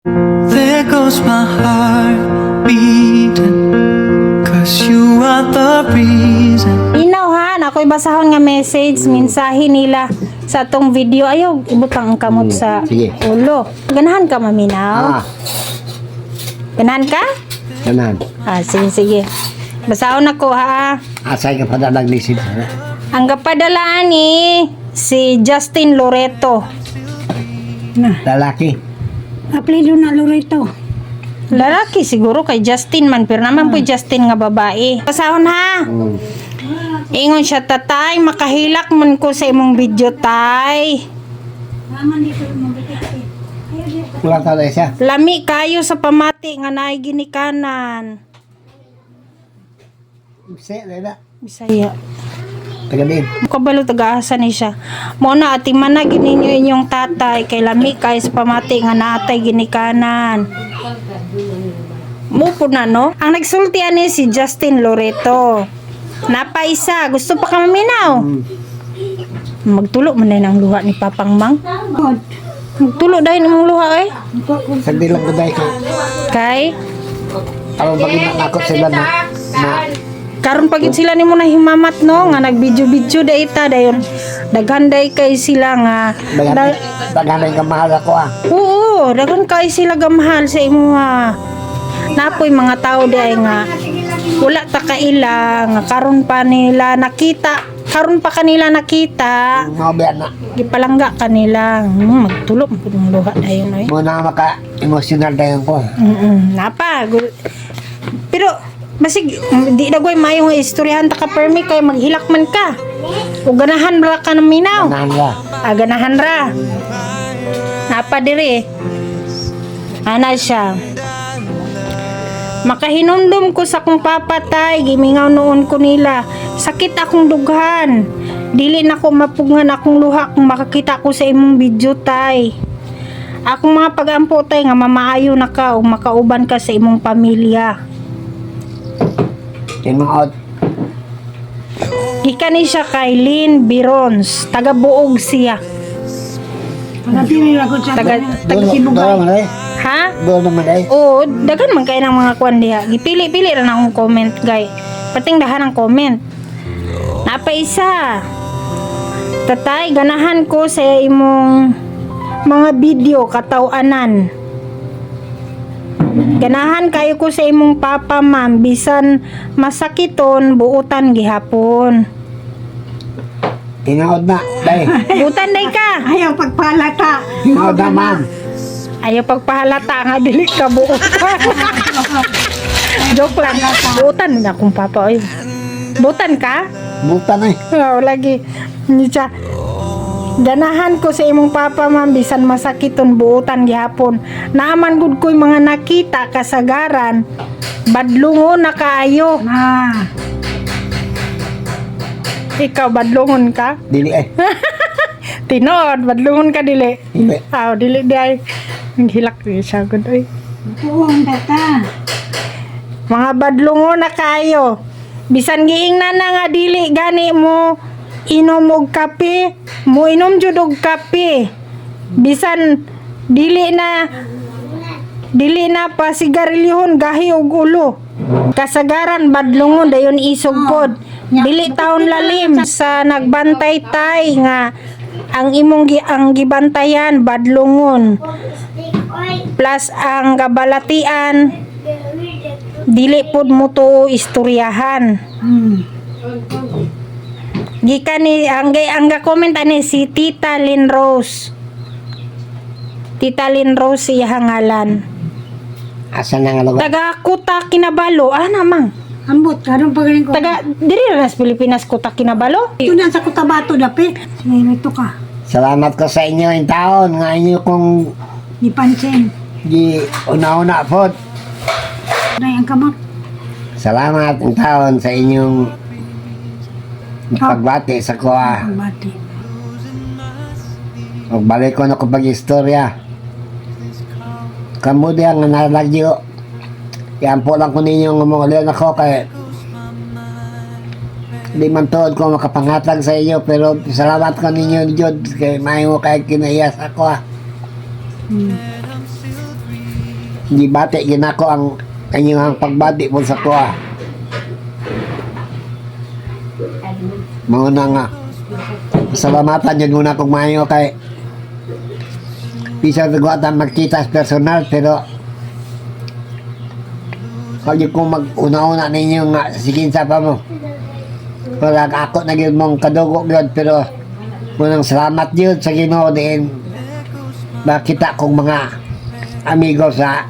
There goes my heart beating, 'cause you are the reason. Inaw ha, ako'y basahon nga message, mensahe nila sa tong video. Ayaw, ibutang ang kamot sa Sige. ulo. Ganahan ka, maminaw? Ganahan ka? Ganan. Sige, sige. Basahon ako ha. Asay ka pa na nag-listen. Ang kapadalaan ni si Justin Loreto. Lalaki. Apelido na Loreto. Lalaki siguro kay Justin man, pero naman po Justin nga babae. Basahon ha. Ingon siya, tatay, makahilak man ko sa imong video, tay. Wala ka na siya. Lami kayo sa pamati nga naay ginikanan. Leda. Bisaya. Taga din. Kabalo taga-asa ni siya. Mo na ati man na gininyo inyong tatay kay lami kayo sa pamati nga naatay ginikanan. Mo po na no. Ang nagsultian ni si Justin Loreto. Napaisa, gusto pa ka maminaw? Magtulo man na ng luha ni Papang Mang. God. Magtulo dahil imong luha eh. Sagdi lang ko dahil ko. Kay Alam ba ginanakot sila na karon pagit sila nimo na himamat no nga nagbidyo-bidyo dayta dayon. Daghan day kay sila nga Daghan ka mahal ako Oo, daghan kay sila gamahal sa imo ha. Napoy mga tao day nga wala ta kaila nga karon pa nila nakita, karon pa kanila nakita. Mga na. Gipalangga kanila. Magtulo mo pud luha dayon oy. Muna maka-emotional dayon ko. Napa. Pero basig di na goy mayong istoryahan ta ka permi kay maghilak man ka. O ganahan ra ka ng minaw. Ganahan ra. Ganahan ra. Napa diri. Ana siya. Makahinumdum ko sa kong papatay, gimingaw noon ko nila. Sakit akong dughan. Dili na ko mapugngan akong luha kung makakita ko sa imong video tay. Akong mga pag-ampo tay nga mamaayo na ka o makauban ka sa imong pamilya. Tinuod. Ika ni siya kay Lynn Birons, taga Buog siya. Pagkatili ako siya. Taga Doon naman eh. ha? Doon naman eh. Oo, daghan man kay ng mga kwan diha. Gipili-pili ra na akong comment, gay. Pating dahan ang comment. Napaisa. Tatay, ganahan ko sa imong mga video kataw-anan. Ganahan kayo ko sa imong papa, ma'am. Bisan masakiton, buutan gihapon. Tinuod na. Day. Buutan day ka. Ayaw pagpalata. Tinuod na ma'am. Ayaw pagpahalata nga dili ka buutan. Joke lang. Buutan na akong papa. Oy. Buutan ka? Buta na eh. Oo, lagi. Hindi siya. Ganahan ko sa imong papa, ma'am, bisan masakiton buutan gihapon. Naaman gud ko'y mga nakita kasagaran. Badlungon na kaayo. Ikaw, badlungon ka? Dili eh. Tinod, badlungon ka dili. Dili. Dili di ay. Hilak di siya gud oy. Buong data. Mga badlungon na kayo. Bisan giingnan na nga dili gani mo inom og kape, mo inom jud og kape. Bisan dili na pa sigarilyon gahi og ulo. Kasagaran badlungon dayon isog pod. Dili taon lalim sa nagbantay tay nga ang ang gibantayan badlungon. Plus ang kabalatian dili pod mo to istoryahan. Gikan ni ang comment ani si Tita Lynn Rose. Tita Lynn Rose siya hangalan. Asa na nga lugar? Taga Kuta Kinabalo, namang. Ambot, karon pagaling ko. Taga diri ra sa Pilipinas Kuta Kinabalo. Ito na sa Cotabato dapat. Ngayon ito ka. Salamat ko sa inyo yung taon. Nga inyo kong Ni Pansin. di una-una po. Na ang kamot. Salamat yung taon sa inyong pagbati sa kuha. Pagbati. Magbalik ko na kapag istorya. Kamu diyan nga nalagyo. Yan po lang ko ninyong umuulian ako kay di man tuod ko makapangatag sa inyo pero salamat ko ninyo Jud kay mayo kay kinayas ako gibati ginako ang kanyang pagbati po sa kuha. Mauna nga. Salamatan yun muna kung mayo kay bisa nagwatan magkita sa personal pero pag yung kung mag-una-una ninyo nga siginsa pa mo. Wala ako na yun mong kadugo yun pero munang salamat yun sa Ginoo din makita kong mga amigo sa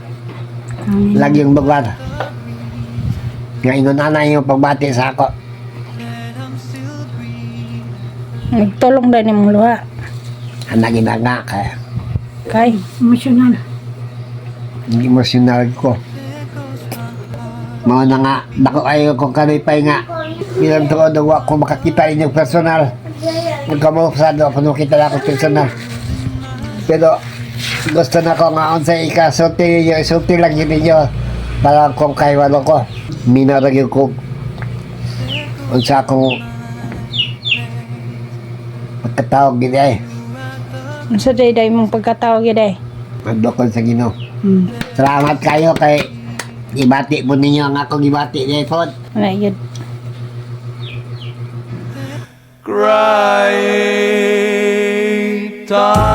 lagyong lugar. Nga inunanay yung pagbati sa ako. Nagtulong din yung luha. Ang naging nga kaya Kay. Emosyonal. emosyonal ko. Mga na nga, bako ayaw kong kalipay nga. Bilang to daw ako makakita inyong personal. Nagkamufsado ako nung kita na ako personal. Pero gusto na ko nga sa ikasulti ninyo, isulti lang yun ninyo. Parang kung kaywalo ko. Minarag yung ko. Unsa akong pagkatawag gini ay. Sa day mong pagkatawag yun ay. Magdokon sa Ginoo. Salamat kayo kay ibati po ninyo ang akong ibati niya po. Ano yun? Crying time.